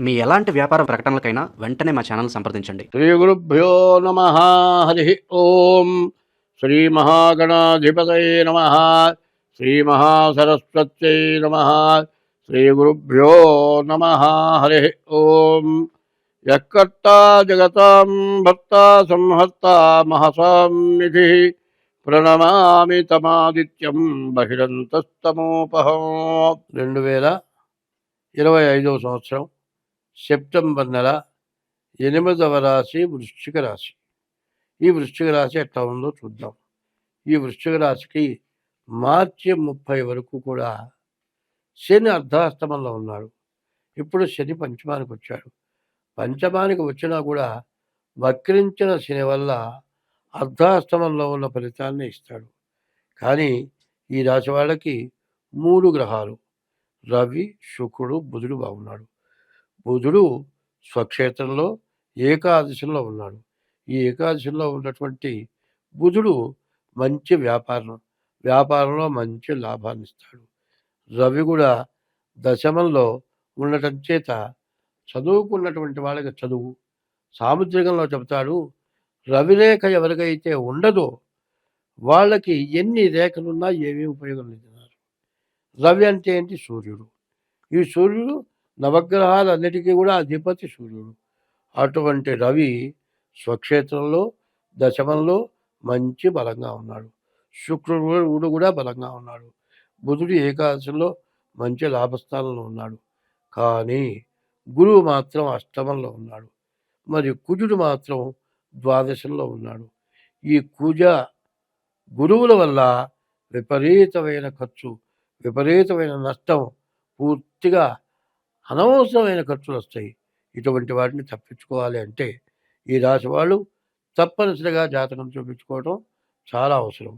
మీ ఎలాంటి వ్యాపార ప్రకటనలకైనా వెంటనే మా ఛానల్ సంప్రదించండి. శ్రీ గురుభ్యో నమ. హరి ఓం. శ్రీ మహాగణాధిపతయే నమ. శ్రీ మహాసరస్వత్యై నమ. శ్రీ గురుభ్యో నమ. హరి ఓం. యక్కర్తా జగతాం భర్తా సంహర్తా మహసాం నిధి ప్రణమామి తమాదిత్యం బహిరంతస్తమోపహం. 2025 సంవత్సరం సెప్టెంబర్ నెల 8వ రాశి వృశ్చిక రాశి. ఈ వృశ్చిక రాశి ఎట్లా ఉందో చూద్దాం. ఈ వృశ్చిక రాశికి మార్చి 30 వరకు కూడా శని అర్ధాష్టమంలో ఉన్నాడు. ఇప్పుడు శని పంచమానికి వచ్చాడు. పంచమానికి వచ్చినా కూడా వక్రించిన శని వల్ల అర్ధాష్టమంలో ఉన్న ఫలితాన్ని ఇస్తాడు. కానీ ఈ రాశి వాళ్ళకి 3 గ్రహాలు రవి, శుక్రుడు, బుధుడు బాగున్నాడు. బుధుడు స్వక్షేత్రంలో ఏకాదశిలో ఉన్నాడు. ఈ ఏకాదశిలో ఉన్నటువంటి బుధుడు మంచి వ్యాపారంలో మంచి లాభాన్ని ఇస్తాడు. రవి కూడా దశమంలో ఉండటం చేత చదువుకున్నటువంటి వాళ్ళకి చదువు సాముద్రికంలో చెబుతాడు. రవిరేఖ ఎవరికైతే ఉండదో వాళ్ళకి ఎన్ని రేఖలున్నా ఏమీ ఉపయోగం లేదన్నారు. రవి అంటే ఏంటి? సూర్యుడు. ఈ సూర్యుడు నవగ్రహాలన్నిటికీ కూడా అధిపతి సూర్యుడు. అటువంటి రవి స్వక్షేత్రంలో దశమంలో మంచి బలంగా ఉన్నాడు. శుక్రుడు కూడా బలంగా ఉన్నాడు. బుధుడు ఏకాదశిలో మంచి లాభస్థానంలో ఉన్నాడు. కానీ గురువు మాత్రం అష్టమంలో ఉన్నాడు. మరి కుజుడు మాత్రం ద్వాదశంలో ఉన్నాడు. ఈ కుజ గురువుల వల్ల విపరీతమైన ఖర్చు, విపరీతమైన నష్టం, పూర్తిగా అనవసరమైన ఖర్చులు వస్తాయి. ఇటువంటి వాటిని తప్పించుకోవాలి అంటే ఈ రాశి వాళ్ళు తప్పనిసరిగా జాతకం చూపించుకోవడం చాలా అవసరం.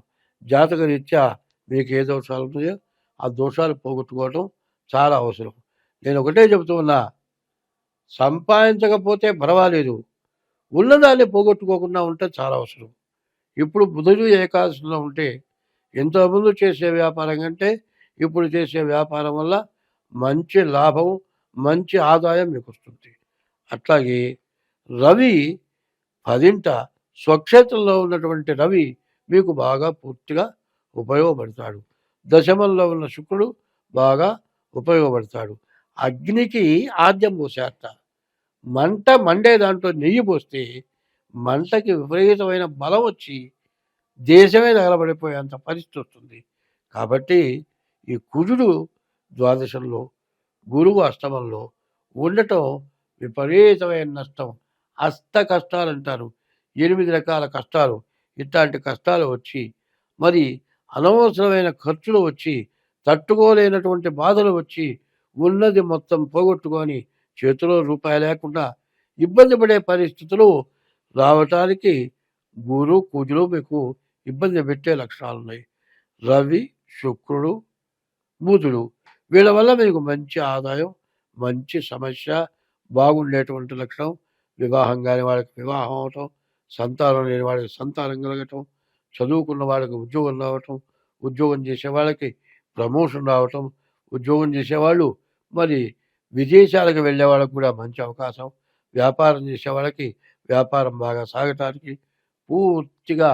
జాతక రీత్యా మీకు ఏ దోషాలు ఉన్నాయో ఆ దోషాలు పోగొట్టుకోవడం చాలా అవసరం. నేను ఒకటే చెబుతూ ఉన్నా, సంపాదించకపోతే పర్వాలేదు, ఉన్నదాన్ని పోగొట్టుకోకుండా ఉంటే చాలా అవసరం. ఇప్పుడు బుధుడు ఏకాదశిలో ఉంటే ఎంతోమంది చేసే వ్యాపారం కంటే ఇప్పుడు చేసే వ్యాపారం వల్ల మంచి లాభం, మంచి ఆదాయం మీకు వస్తుంది. అట్లాగే రవి 10ంట స్వక్షేత్రంలో ఉన్నటువంటి రవి మీకు బాగా పూర్తిగా ఉపయోగపడతాడు. దశమంలో ఉన్న శుక్రుడు బాగా ఉపయోగపడతాడు. అగ్నికి ఆద్యం పోసేట మంట మండే దాంట్లో నెయ్యి పోస్తే మంటకి విపరీతమైన బలం వచ్చి దేశమే తగలబడిపోయేంత పరిస్థితి వస్తుంది. కాబట్టి ఈ కుజుడు ద్వాదశంలో, గురువు అష్టమంలో ఉండటం విపరీతమైన నష్టం. అష్ట కష్టాలు అంటారు. 8 రకాల కష్టాలు. ఇట్లాంటి కష్టాలు వచ్చి మరి అనవసరమైన ఖర్చులు వచ్చి తట్టుకోలేనటువంటి బాధలు వచ్చి ఉన్నది మొత్తం పోగొట్టుకొని చేతిలో రూపాయి లేకుండా ఇబ్బంది పడే పరిస్థితులు రావటానికి గురు కుజులు మీకు ఇబ్బంది పెట్టే లక్షణాలు ఉన్నాయి. రవి, శుక్రుడు, బుధుడు వీళ్ళ వల్ల మీకు మంచి ఆదాయం, మంచి సమస్య, బాగుండేటువంటి లక్షణం. వివాహం కాని వాళ్ళకి వివాహం అవటం, సంతానం లేని వాళ్ళకి సంతానం కలగటం, చదువుకున్న వాళ్ళకి ఉద్యోగం రావటం, ఉద్యోగం చేసే వాళ్ళకి ప్రమోషన్ రావటం, ఉద్యోగం చేసేవాళ్ళు మరి విదేశాలకు వెళ్ళే వాళ్ళకి కూడా మంచి అవకాశం, వ్యాపారం చేసే వాళ్ళకి వ్యాపారం బాగా సాగటానికి పూర్తిగా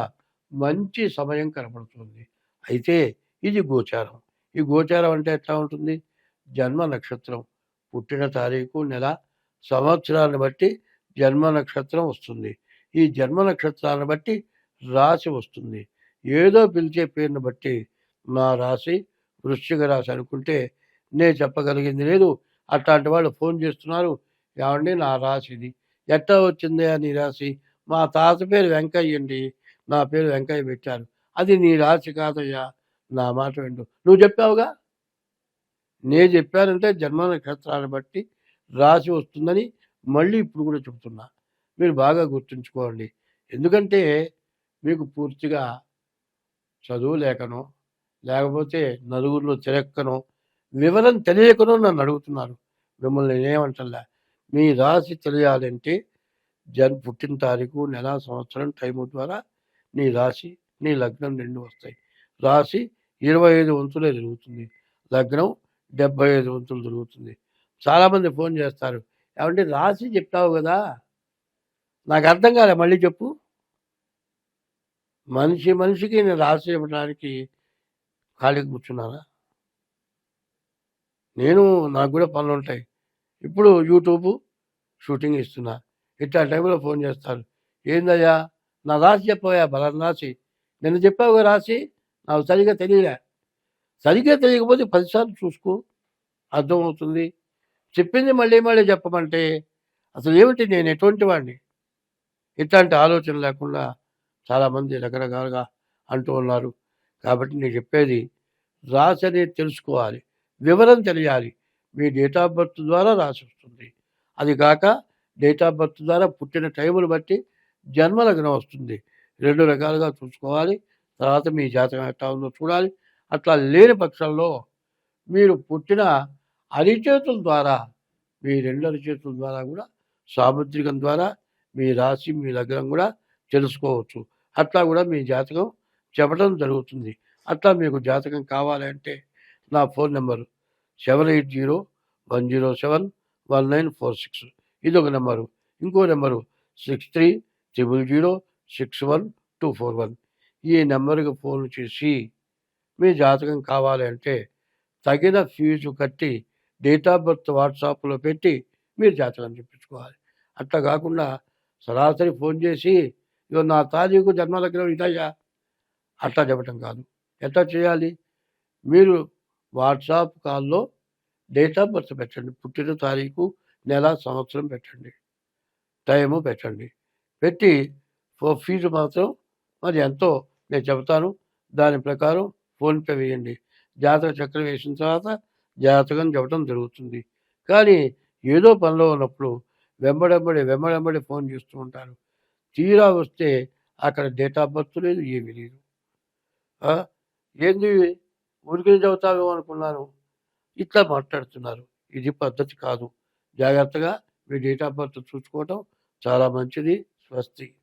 మంచి సమయం కనపడుతుంది. అయితే ఇది గోచారం. ఈ గోచారం అంటే ఎట్లా ఉంటుంది? జన్మ నక్షత్రం, పుట్టిన తారీఖు, నెల, సంవత్సరాన్ని బట్టి జన్మ నక్షత్రం వస్తుంది. ఈ జన్మ నక్షత్రాన్ని బట్టి రాశి వస్తుంది. ఏదో పిలిచే పేరుని బట్టి నా రాశి వృశ్చిక రాశి అనుకుంటే నేను చెప్పగలిగింది లేదు. అట్లాంటి వాళ్ళు ఫోన్ చేస్తున్నారు, ఏమండి నా రాశి ఇది, ఎట్లా వచ్చిందే నీ రాశి? మా తాత పేరు వెంకయ్య అండి, నా పేరు వెంకయ్య పెట్టారు, అది నీ రాశి కాదయ్యా. నా మాట వింటూ నువ్వు చెప్పావుగా. నేను చెప్పానంటే జన్మ నక్షత్రాన్ని బట్టి రాశి వస్తుందని మళ్ళీ ఇప్పుడు కూడా చెబుతున్నా. మీరు బాగా గుర్తుంచుకోండి. ఎందుకంటే మీకు పూర్తిగా చదువు లేకనో లేకపోతే నలుగురిలో తిరక్కనో వివరం తెలియకనో నన్ను అడుగుతున్నారు. మిమ్మల్ని నేనేమంటలే. మీ రాశి తెలియాలంటే పుట్టిన తారీఖు, నెల, సంవత్సరం, టైము ద్వారా నీ రాశి, నీ లగ్నం 2 వస్తాయి. రాశి 25 వంతులే తిరుగుతుంది, లగ్నం 75 వంతులు తిరుగుతుంది. చాలామంది ఫోన్ చేస్తారు, ఏవండీ రాసి చెప్తావు గదా! నాకు అర్థం కాలే మళ్ళీ చెప్పు. మనిషికి నేను రాసి ఇవ్వడానికి ఖాళీగా కూర్చున్నానా? నాకు గూడా పనులుంటాయి. ఇప్పుడు యూట్యూబు షూటింగ్ ఇస్తున్నా. ఇట్లాంటి టైంలో ఫోన్ చేస్తారు. "ఏందయ్యా! నా రాసి చెప్పవయ్యా పలానా రాసి. నిన్న చెప్పావుగా రాసి, నాకు సరిగ్గా తెలియలే." సరిగ్గా తెలియకపోతే 10 సార్లు చూసుకో. అర్థమవుతుంది. చెప్పింది మళ్ళీ మళ్ళీ చెప్పమంటే అసలేమిటి నేను ఎటువంటి వాడిని? ఇట్లాంటి ఆలోచన లేకుండా చాలామంది రకరకాలుగా అంటూ ఉన్నారు. కాబట్టి నేను చెప్పేది రాసి అనేది తెలుసుకోవాలి. వివరం తెలియాలి. మీ డేట్ ఆఫ్ బర్త్ ద్వారా రాసొస్తుంది. అది కాక డేట్ ఆఫ్ బర్త్ ద్వారా పుట్టిన టైమును బట్టి జన్మ లగ్నం వస్తుంది. 2 రకాలుగా చూసుకోవాలి. తర్వాత మీ జాతకం ఎట్లా ఉందో చూడాలి. అట్లా లేని పక్షంలో మీరు పుట్టిన అరిచేతుల ద్వారా, మీ 2 అరిచేతుల ద్వారా కూడా సాముద్రికం ద్వారా మీ రాశి, మీ లగ్నం కూడా తెలుసుకోవచ్చు. అట్లా కూడా మీ జాతకం చెప్పడం జరుగుతుంది. అట్లా మీకు జాతకం కావాలి అంటే నా ఫోన్ నంబరు 7801071946 ఇదొక నెంబరు. ఇంకో నెంబరు 6300061241 ఈ నెంబర్‌కి ఫోన్ చేసి మీ జాతకం కావాలి అంటే తగిన ఫీజు కట్టి డేట్ ఆఫ్ బర్త్ వాట్సాప్‌లో పెట్టి మీరు జాతకం చెప్పించుకోవాలి. అట్లా కాకుండా సరాసరి ఫోన్ చేసి ఇగో నా తారీఖు జన్మ లగ్నం ఇదయ్యా అట్లా చెప్పటం కాదు. ఎట్లా చేయాలి? మీరు వాట్సాప్ కాల్‌లో డేట్ ఆఫ్ బర్త్ పెట్టండి. పుట్టిన తారీఖు, నెల, సంవత్సరం పెట్టండి. టైము పెట్టండి. పెట్టి ఫీజు మాత్రం మరి ఎంతో నేను చెబుతాను. దాని ప్రకారం ఫోన్‌పే వేయండి. జాతక చక్రం వేసిన తర్వాత జాతకం చెప్పడం జరుగుతుంది. కానీ ఏదో పనిలో ఉన్నప్పుడు వెంబడెంబడి ఫోన్ చేస్తూ ఉంటారు. తీరా వస్తే అక్కడ డేట్ ఆఫ్ బర్త్ లేదు, ఏమీ లేదు. ఆ! ఏంది ఊరికే చెబుతావేమో అనుకున్నాను. ఇట్లా మాట్లాడుతున్నారు. ఇది పద్ధతి కాదు. జాగ్రత్తగా మీ డేట్ ఆఫ్ బర్త్ చూసుకోవటం చాలా మంచిది. స్వస్తి.